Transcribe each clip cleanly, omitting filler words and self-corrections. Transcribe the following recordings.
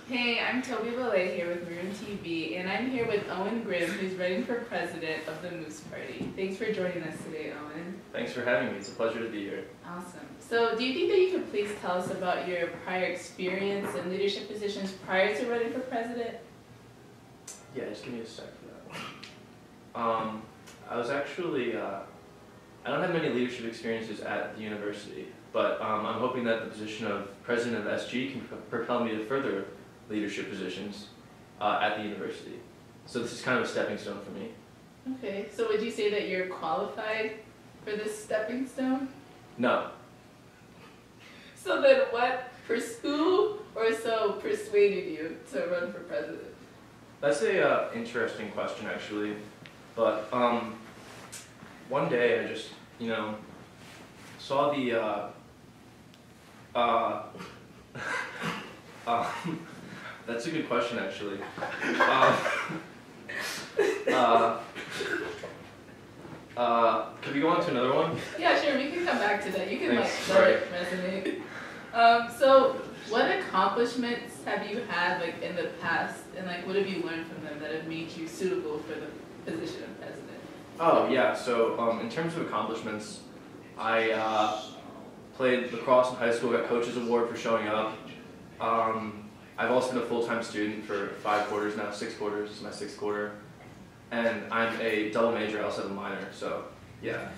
Hey, I'm Toby Valet here with Maroon TV, and I'm here with Owen Grimm, who's running for president of the Moose Party. Thanks for joining us today, Owen. Thanks for having me. It's a pleasure to be here. Awesome. So, do you think that you could please tell us about your prior experience and leadership positions prior to running for president? Yeah, just give me a sec for that one. I was actually, I don't have many leadership experiences at the university, but I'm hoping that the position of president of SG can propel me to further leadership positions at the university. So this is kind of a stepping stone for me. Okay, so would you say that you're qualified for this stepping stone? No. So then what, for school or so, persuaded you to run for president? That's a interesting question, actually. But one day I just, saw the that's a good question, actually. Could we go on to another one? Yeah, sure. We can come back to that. You can Thanks. let it resonate. So, what accomplishments have you had in the past, and what have you learned from them that have made you suitable for the position of president? Oh yeah. So in terms of accomplishments, I played lacrosse in high school. Got coach's award for showing up. I've also been a full-time student for 5 quarters now, 6 quarters, this is my 6th quarter. And I'm a double major, I also have a minor, so yeah.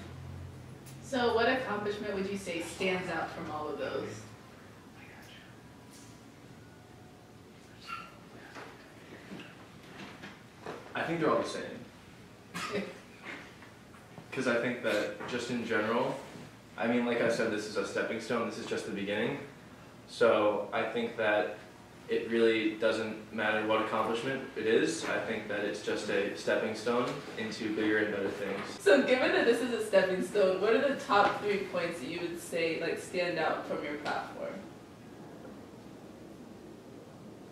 So what accomplishment would you say stands out from all of those? I think they're all the same. Because I think that just in general, like I said, this is a stepping stone, this is just the beginning. So I think that it really doesn't matter what accomplishment it is. I think that it's just a stepping stone into bigger and better things. So given that this is a stepping stone, what are the top 3 points that you would say stand out from your platform?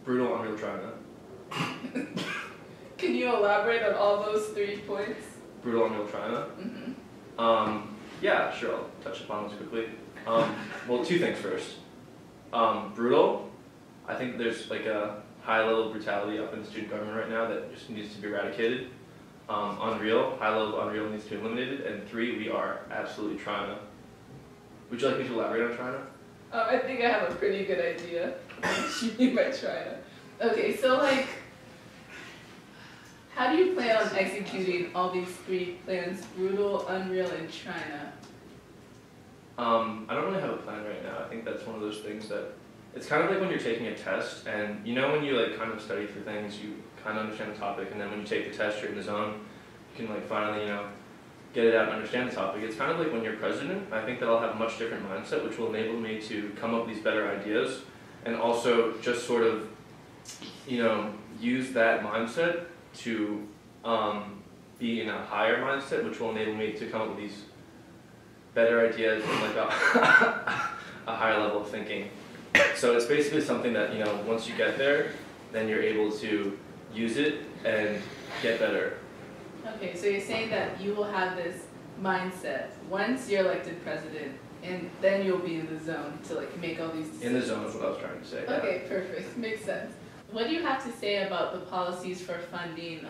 Brutal, unreal China. Can you elaborate on all those 3 points? Brutal, unreal China? Mm-hmm. Yeah, sure, I'll touch upon those quickly. Well, 2 things first. Brutal. I think there's a high level of brutality up in the student government right now that just needs to be eradicated. Unreal, high level of unreal needs to be eliminated. And 3, we are absolutely trying to. Would you like me to elaborate on China? I think I have a pretty good idea what you mean by China. Okay, so how do you plan on executing all these 3 plans, brutal, unreal, and China? I don't really have a plan right now. I think that's one of those things that it's kind of like when you're taking a test, and when you kind of study for things, you kind of understand the topic, and then when you take the test, you're in the zone. You can finally get it out and understand the topic. It's kind of like when you're president. I think that I'll have a much different mindset, which will enable me to come up with these better ideas, and also just sort of use that mindset to be in a higher mindset, which will enable me to come up with these better ideas and a higher level of thinking. So it's basically something that, once you get there, then you're able to use it and get better. Okay, so you're saying that you will have this mindset once you're elected president, and then you'll be in the zone to make all these decisions. In the zone is what I was trying to say. Okay, yeah. Perfect. Makes sense. What do you have to say about the policies for funding,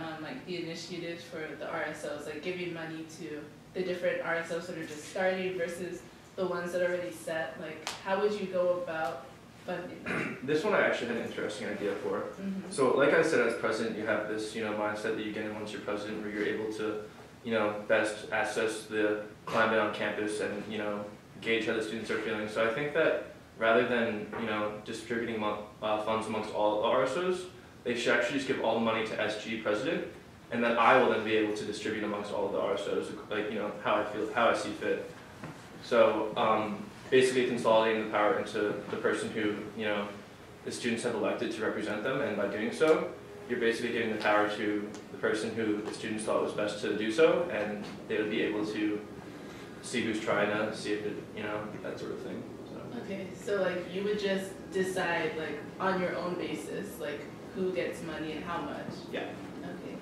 the initiatives for the RSOs, giving money to the different RSOs that are just starting versus the ones that are already set? How would you go about funding them? This one I actually had an interesting idea for. Mm-hmm. So like I said, as president, you have this mindset that you get in once you're president, where you're able to best assess the climate on campus and gauge how the students are feeling. So I think that rather than distributing funds amongst all the RSOs, they should actually just give all the money to SG president, and then I will then be able to distribute amongst all of the RSOs, how I see fit. So basically consolidating the power into the person who the students have elected to represent them, and by doing so, you're basically giving the power to the person who the students thought was best to do so, and they would be able to see who's trying to see if it, that sort of thing. So. Okay, so you would just decide on your own basis, who gets money and how much? Yeah. Okay.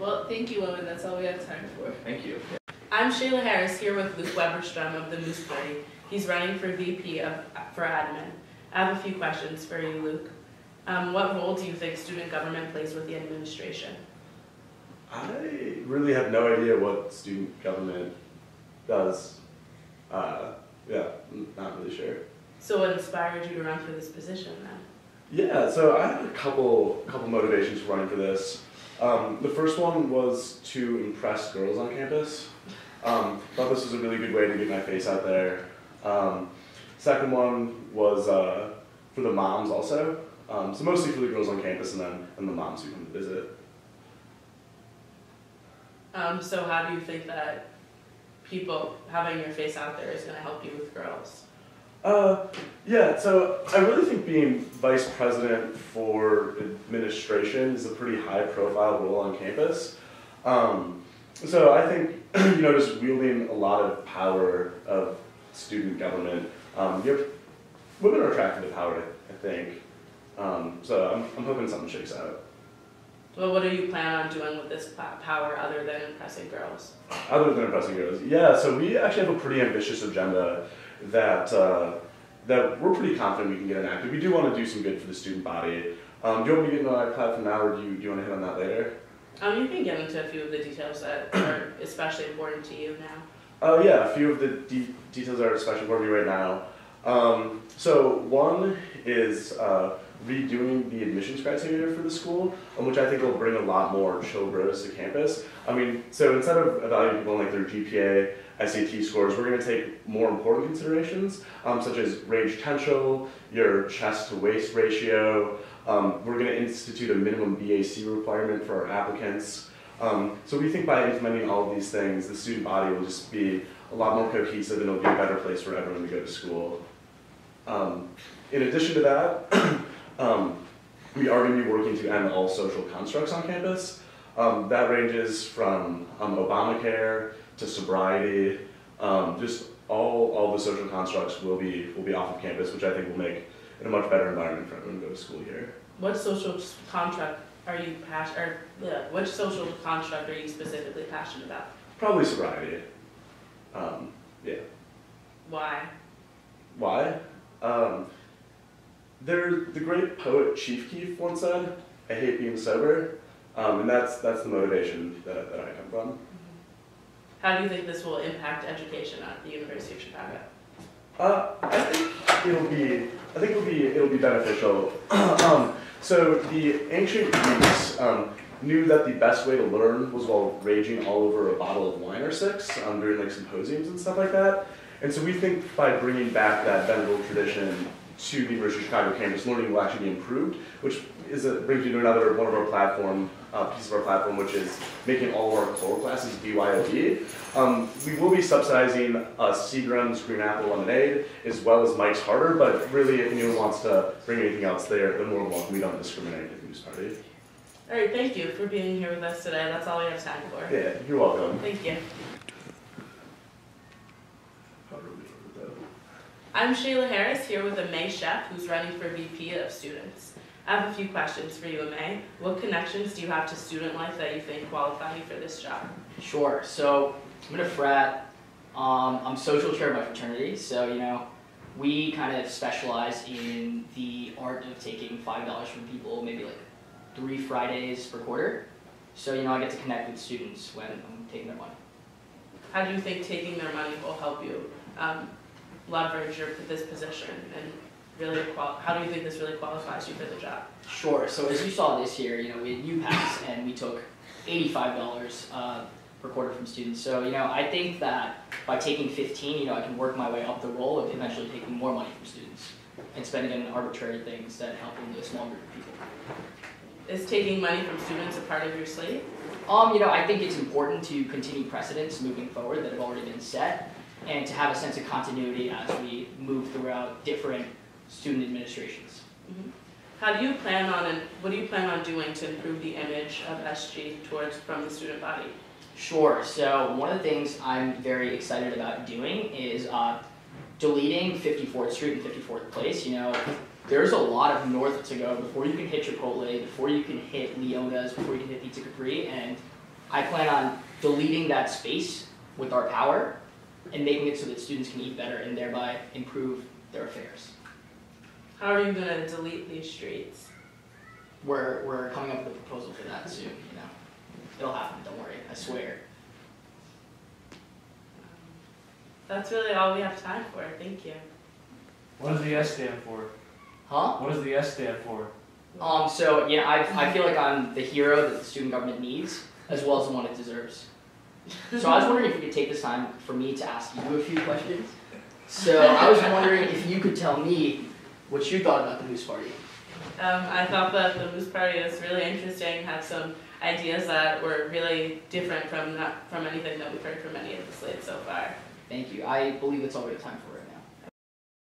Well, thank you, Owen. That's all we have time for. Thank you. I'm Shayla Harris here with Luke Weberstrom of the Moose Party. He's running for VP for admin. I have a few questions for you, Luke. What role do you think student government plays with the administration? I really have no idea what student government does. Yeah, I'm not really sure. So what inspired you to run for this position then? Yeah, so I had a couple motivations for running for this. The first one was to impress girls on campus. Thought this was a really good way to get my face out there. Second one was for the moms also. So mostly for the girls on campus and the moms who come to visit. So how do you think that people having your face out there is going to help you with girls? Yeah, so I really think being vice president for administration is a pretty high profile role on campus. So I think, just wielding a lot of power of student government, women are attracted to power, I think. So I'm hoping something shakes out. Well, what do you plan on doing with this power other than impressing girls? Other than impressing girls, yeah. So we actually have a pretty ambitious agenda that we're pretty confident we can get enacted. We do want to do some good for the student body. Do you want me to get into my platform now, or do you want to hit on that later? You can get into a few of the details that are especially important to you now. Oh yeah, a few of the details are especially important to me right now. So one is redoing the admissions criteria for the school, which I think will bring a lot more chill bros to campus. So instead of evaluating people on like their GPA, SAT scores, we're going to take more important considerations, such as range potential, your chest to waist ratio. We're going to institute a minimum BAC requirement for our applicants. So we think by implementing all of these things, the student body will just be a lot more cohesive and it'll be a better place for everyone to go to school. In addition to that, we are going to be working to end all social constructs on campus. That ranges from Obamacare to sobriety. Just all the social constructs will be off of campus, which I think will make it a much better environment for everyone to go to school here. What social construct are you which social construct are you specifically passionate about? Probably sobriety. Yeah. Why? Why? The great poet Chief Keef once said, "I hate being sober," and that's the motivation that I come from. How do you think this will impact education at the University of Chicago? I think it'll be beneficial. So the ancient Greeks knew that the best way to learn was while raging all over a bottle of wine or six during like symposiums and stuff like that. And so we think by bringing back that venerable tradition to the University of Chicago campus, learning will actually be improved, which brings me to another one of our piece of our platform, which is making all of our core classes BYOD. We will be subsidizing Seagram's Green Apple Lemonade as well as Mike's Harder, but really if anyone wants to bring anything else there, they're more than welcome. We don't discriminate at the News Party. All right, thank you for being here with us today. That's all we have time for. Yeah, you're welcome. Thank you. I'm Shayla Harris, here with Amay Shep, who's running for VP of Students. I have a few questions for you, Amay. What connections do you have to student life that you think qualify you for this job? Sure. So I'm in a frat. I'm social chair of my fraternity, so we kind of specialize in the art of taking $5 from people, maybe like 3 Fridays per quarter. So I get to connect with students when I'm taking their money. How do you think taking their money will help you leverage this position, and really how do you think this really qualifies you for the job? Sure. So as you saw this year, we had UPass and we took $85 per quarter from students. So I think that by taking 15, I can work my way up the roll of eventually taking more money from students and spending it on arbitrary things that help only a small group of people. Is taking money from students a part of your slate? I think it's important to continue precedents moving forward that have already been set, and to have a sense of continuity as we move throughout different student administrations. Mm-hmm. What do you plan on doing to improve the image of SG from the student body? Sure. So one of the things I'm very excited about doing is deleting 54th Street and 54th Place. There's a lot of north to go before you can hit Chipotle, before you can hit Leona's, before you can hit Pizza Capri, and I plan on deleting that space with our power and making it so that students can eat better and thereby improve their affairs. How are you going to delete these streets? we're coming up with a proposal for that soon. It'll happen. Don't worry. I swear. That's really all we have time for. Thank you. What does the S stand for? Huh? What does the S stand for? So I feel like I'm the hero that the student government needs, as well as the one it deserves. So I was wondering if you could take this time for me to ask you a few questions. So I was wondering if you could tell me what you thought about the Moose Party. I thought that the Moose Party was really interesting, had some ideas that were really different from anything that we've heard from any of the slates so far. Thank you. I believe it's all we have time for